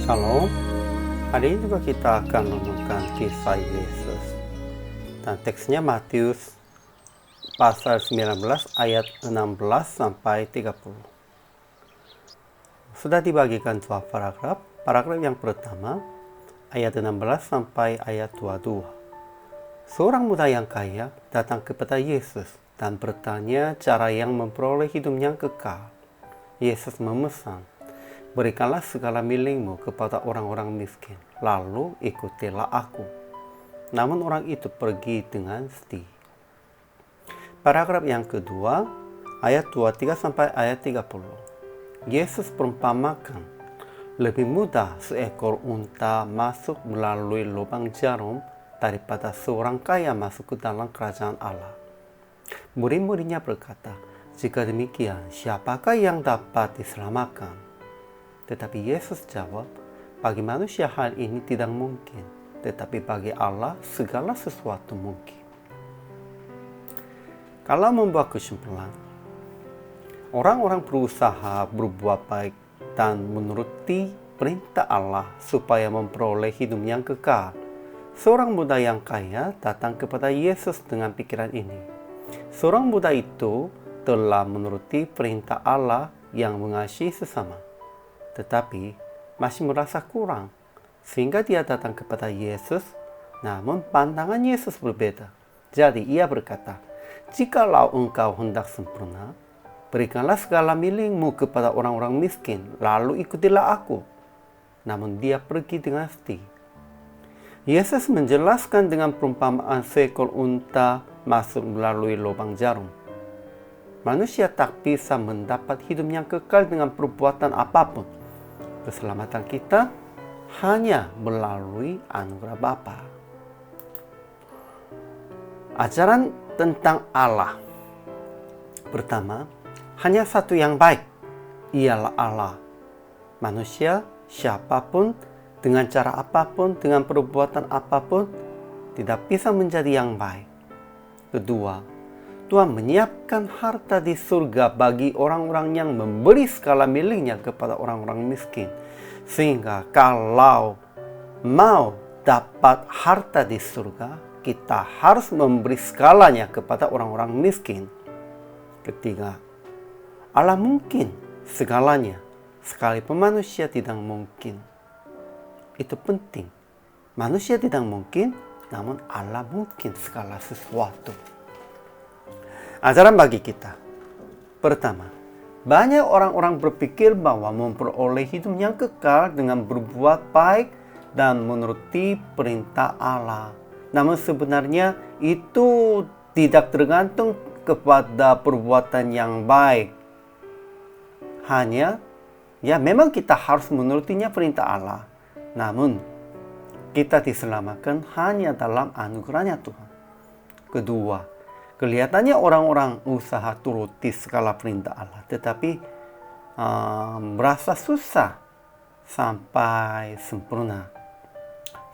Shalom, hari ini juga kita akan menemukan kisah Yesus. Dan teksnya Matius pasal 19 ayat 16 sampai 30. Sudah dibagikan dua paragraf. Paragraf yang pertama, ayat 16 sampai ayat 22. Seorang muda yang kaya datang kepada Yesus dan bertanya cara yang memperoleh hidup yang kekal. Yesus memesan, "Berikanlah segala milikmu kepada orang-orang miskin, lalu ikutilah aku." Namun orang itu pergi dengan sedih. Paragraf yang kedua, ayat 23 sampai ayat 30. Yesus perumpamakan, lebih mudah seekor unta masuk melalui lubang jarum daripada seorang kaya masuk ke dalam kerajaan Allah. Murid-muridnya berkata, "Jika demikian, siapakah yang dapat diselamatkan?" Tetapi Yesus jawab, bagi manusia hal ini tidak mungkin, tetapi bagi Allah segala sesuatu mungkin. Kalau membuat kesimpulan, orang-orang berusaha berbuat baik dan menuruti perintah Allah supaya memperoleh hidup yang kekal. Seorang muda yang kaya datang kepada Yesus dengan pikiran ini. Seorang muda itu telah menuruti perintah Allah yang mengasihi sesama, tetapi masih merasa kurang, sehingga dia datang kepada Yesus. Namun pandangan Yesus berbeda. Jadi ia berkata, "Jikalau engkau hendak sempurna, berikanlah segala milikmu kepada orang-orang miskin, lalu ikutilah aku." Namun dia pergi dengan sedih. Yesus menjelaskan dengan perumpamaan seekor unta masuk melalui lubang jarum. Manusia tak bisa mendapat hidup yang kekal dengan perbuatan apapun. Keselamatan kita hanya melalui anugerah Bapa. Ajaran tentang Allah. Pertama, hanya satu yang baik, ialah Allah. Manusia, siapapun, dengan cara apapun, dengan perbuatan apapun, tidak bisa menjadi yang baik. Kedua, Tuhan menyiapkan harta di surga bagi orang-orang yang memberi segala miliknya kepada orang-orang miskin. Sehingga kalau mau dapat harta di surga, kita harus memberi segalanya kepada orang-orang miskin. Ketiga, Allah mungkin segalanya, sekalipun manusia tidak mungkin. Itu penting. Manusia tidak mungkin, namun Allah mungkin segala sesuatu. Ajaran bagi kita. Pertama, banyak orang-orang berpikir bahwa memperoleh hidup yang kekal dengan berbuat baik dan menuruti perintah Allah. Namun sebenarnya itu tidak tergantung kepada perbuatan yang baik. Hanya, memang kita harus menurutinya perintah Allah. Namun, kita diselamatkan hanya dalam anugerahnya Tuhan. Kedua, kelihatannya orang-orang usaha turuti segala perintah Allah, tetapi merasa susah sampai sempurna.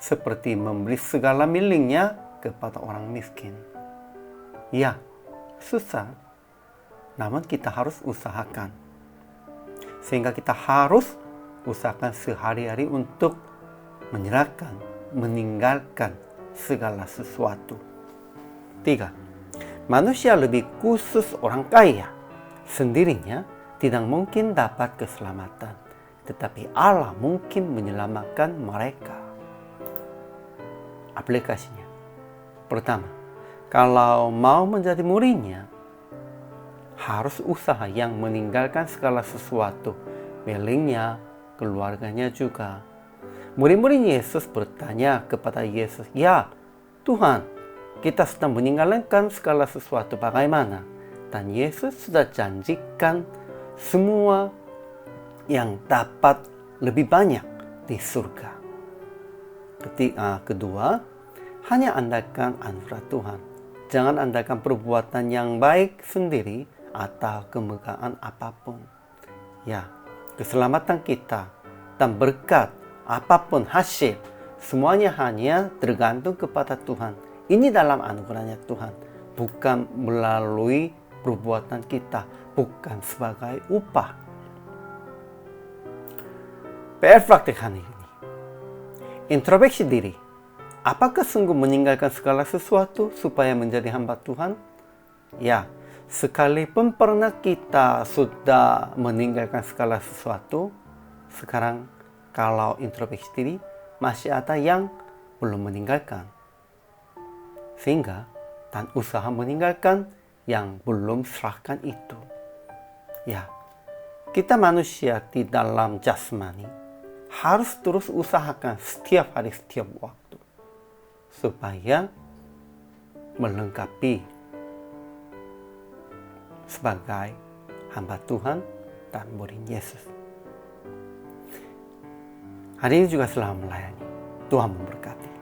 Seperti memberi segala miliknya kepada orang miskin. Ya, susah. Namun kita harus usahakan. Sehingga kita harus usahakan sehari-hari untuk menyerahkan, meninggalkan segala sesuatu. 3. Manusia lebih khusus orang kaya. Sendirinya tidak mungkin dapat keselamatan, tetapi Allah mungkin menyelamatkan mereka. Aplikasinya. Pertama, kalau mau menjadi muridnya, harus usaha yang meninggalkan segala sesuatu, miliknya, keluarganya juga. Murid-murid Yesus bertanya kepada Yesus, "Ya, Tuhan, kita sedang meninggalkan segala sesuatu, bagaimana?" Dan Yesus sudah janjikan semua yang dapat lebih banyak di surga. Kedua, hanya andalkan anugerah Tuhan. Jangan andalkan perbuatan yang baik sendiri atau kemegahan apapun. Ya, keselamatan kita dan berkat apapun hasil, semuanya hanya tergantung kepada Tuhan. Ini dalam anugerahnya Tuhan, bukan melalui perbuatan kita, bukan sebagai upah. PR praktik hari ini. Introspeksi diri. Apakah sungguh meninggalkan segala sesuatu supaya menjadi hamba Tuhan? Ya, sekalipun pernah kita sudah meninggalkan segala sesuatu, sekarang kalau introspeksi diri, masih ada yang belum meninggalkan. Sehingga, dan usaha meninggalkan yang belum serahkan itu. Ya, kita manusia di dalam jasmani harus terus usahakan setiap hari, setiap waktu. Supaya melengkapi sebagai hamba Tuhan dan murid Yesus. Hari ini juga selamat melayani. Tuhan memberkati.